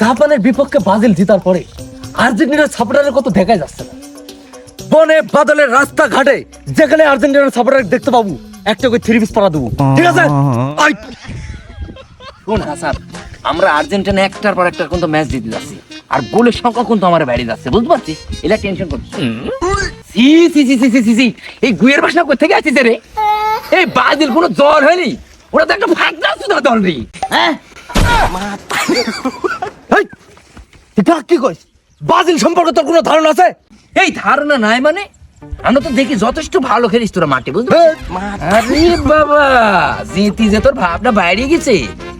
জাপানের বিপক্ষে ব্রাজিল জেতার পরে আর্জেন্টিনার সাপোর্টারের কত দেখা যাচ্ছে না। বনে বাদলের রাস্তাঘাটে যেখানে আর্জেন্টিনার সাপোর্টার দেখতে পাবো একটা করে 3 পিস পরা দেবো, ঠিক আছে? আই শোন হাসান, আমরা আর্জেন্টিনা একটার পর একটা কিন্তু ম্যাচ জিতে যাচ্ছি, আর গোলের সংখ্যা কিন্তু আমার বাইরে যাচ্ছে, বুঝতে পারছিস? এলা টেনশন করছিস? সি সি সি সি সি সি এই গুয়ের বাসনা কোথা থেকে আসিস রে? এই ব্রাজিল কোনো জ্বর হয়নি, ওরা তো একটা ফাঁকনা সুদা দল রে। হ্যাঁ এই এটা কি কইস? ব্রাজিল সম্পর্কে তোর কোনো ধারণা আছে? এই ধারণা নাই মানে, আমরা তো দেখি যথেষ্ট ভালো খেলিস তোরা মাঠে, বুঝলি? আরে বাবা, জিতি যে তোর ভাবনা বাইরে গেছে।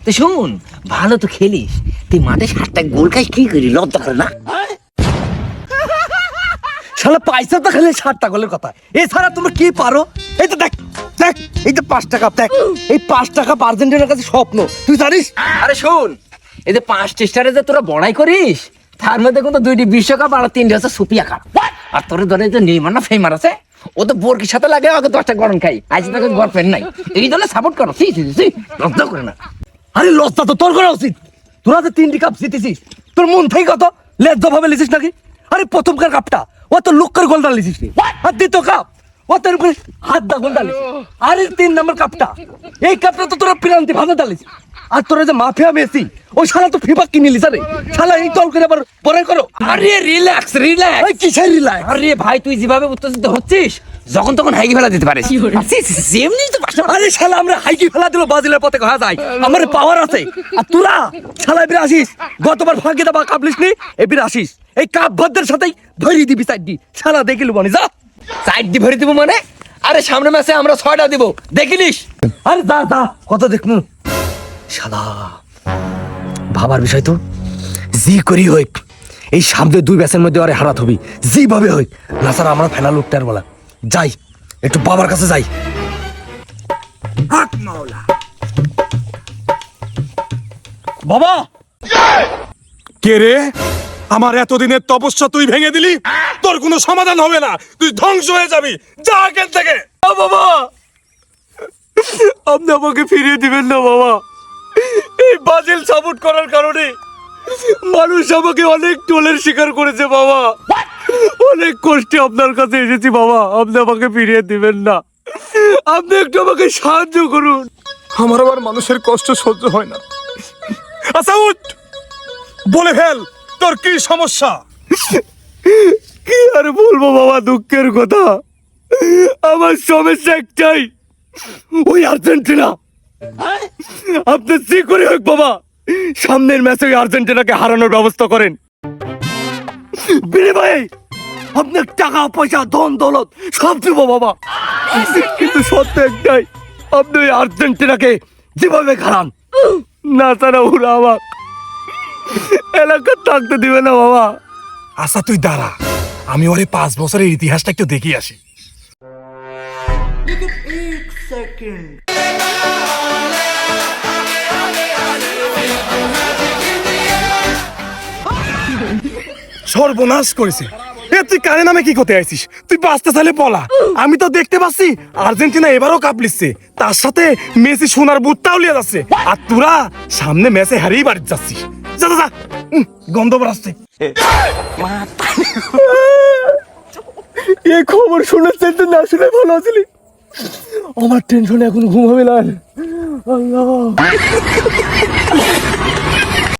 তো শুন, ভালো তো খেলিস, তুই মাঠে 7টা গোল খাইস, কি করি লজ্জা করে না? শালা পয়সা তো খেলে 7টা গোলের কথা, এছাড়া তোমরা কি পারো? এই তো দেখ দেখ, এই তো 5 টাকা, দেখ এই 5 টাকা আর্জেন্টিনার কাছে স্বপ্ন, তুই জানিস? আরে শোন, এই যে 5টা স্টারে যে তোরা বড়াই করিস, তার মধ্যে কিন্তু 2টি বিশ্বকাপ আর 3টি হচ্ছে সুপিয়া কাপ। আর তোর ধরে যে নেইমার না ফেমার আছে, ও তো বোরকির সাথে লাগে, ওকে 10টা গরম খাই, আজ তাকে গর্লফ্রেন্ড নাই, এই দলে সাপোর্ট করো। লজ্জা করে না? আরে লজ্জা তো তোর করা উচিত। তোরা যে 3টি কাপ জিতেছিস, তোর মন থেকে কত লেজ্জা ভাবে লিছিস নাকি? আরে প্রথমকার কাপটা ও তো লুক্কার গোলটা লিছিস রে, আর দ্বিতীয় কাপ ও তোর উপরে হাত দা গোলটা লিছিস, আর 3 নম্বর কাপটা, এই কাপটা তো তোরা পিরান্তি ভাবে ডালিস। আর তোরা যে মাফিয়া মেসি, ওই শালা তো ফিফা কিনে লিস রে, শালা এই দল করে আবার পরে করো। আরে রিল্যাক্স রিল্যাক্স, এই কিসের রিল্যাক্স? আরে ভাই তুই যেভাবে উত্তেজিত হচ্ছিস, যখন তখন হাইকি ফেলা দিতে পারিস। এমনি তো আরে শালা আমরা হাইকি ফেলা দিল ব্রাজিলের পথে কয়া যায়, আমার পাওয়ার আছে। আর তোরা শালা এবার আসিস, গতবার ফাঁকি দাবা কাপলিস নি, এবার আসিস এই কাপ ভদ্রের সাথেই ভরি দিবি সাইড দি, শালা দেখিল বনি যা। সাইড দিয়ে ভরে দিব মানে? আরে সামনে ম্যাচে আমরা 6টা দিব, দেখিলিস? আরে যা যা, কত দেখনু শালা। ভাবার বিষয় তো, জি করি হইক এই সামনে 2 ম্যাচের মধ্যে আরে হারাত হবি, জি ভাবে হইক না স্যার, আমরা ফাইনাল উঠতে আর বলা যাই, একটু বাবার কাছে যাই। বাবা কে রে? আমার এতদিনের তপস্যা তুই ভেঙে দিলি, তোর কোনো সমাধান হবে না, তুই ধ্বংস হয়ে যাবি, যা এখান থেকে। বাবা, আপনি আমাকে ফিরিয়ে দিবেন না বাবা। এই ব্রাজিল সাপোর্ট করার কারণে মানুষ আমাকে অনেক টোলের শিকার করেছে বাবা, অনেক কষ্টে আপনার কাছে এসেছি বাবা, আপনি আমাকে ফিরিয়ে দিবেন না, আপনি একটু আমাকে সাহায্য করুন। আমার আবার মানুষের কষ্ট সহ্য হয় না। আচ্ছা উঠ, বলে ফেল তোর কি সমস্যা। কি আর বলবো বাবা, দুঃখের কথা, আমার সমস্যা একটাই, ওই আর্জেন্টিনা। আপনি যে করে হোক বাবা, সামনের ম্যাচে ওই আর্জেন্টিনাকে হারানোর ব্যবস্থা করেন। বিনিময়ে আপনার টাকা পয়সা ধন দৌলত সব দিব বাবা, কিন্তু সত্য একটাই, আপনি ওই আর্জেন্টিনাকে যেভাবে হারান না, তারা ওরা আমার এলাকা থাকতে দিবে না বাবা। আচ্ছা তুই দাঁড়া, আমি ওরে 5 বছরের ইতিহাসটা একটু দেখি আসি। সর্বনাশ করেছে এ, তুই কানে নামে কি করতে আইছিস? তুই বাঁচতে চাইলে বলা, আমি তো দেখতে পাচ্ছি আর্জেন্টিনা এবারও কাপ লিচ্ছে, তার সাথে মেসি সোনার বুটটাও লিয়ে যাচ্ছে, আর তোরা সামনে ম্যাচে হারিয়ে বাড়ি যাচ্ছিস। যা যা যা, গন্ধ বেরাচ্ছে। এই খবর শুনেছেন তো, না শুনে ভালো আছিলি, আমার টেনশনে এখন ঘুম হবে না। আল্লাহ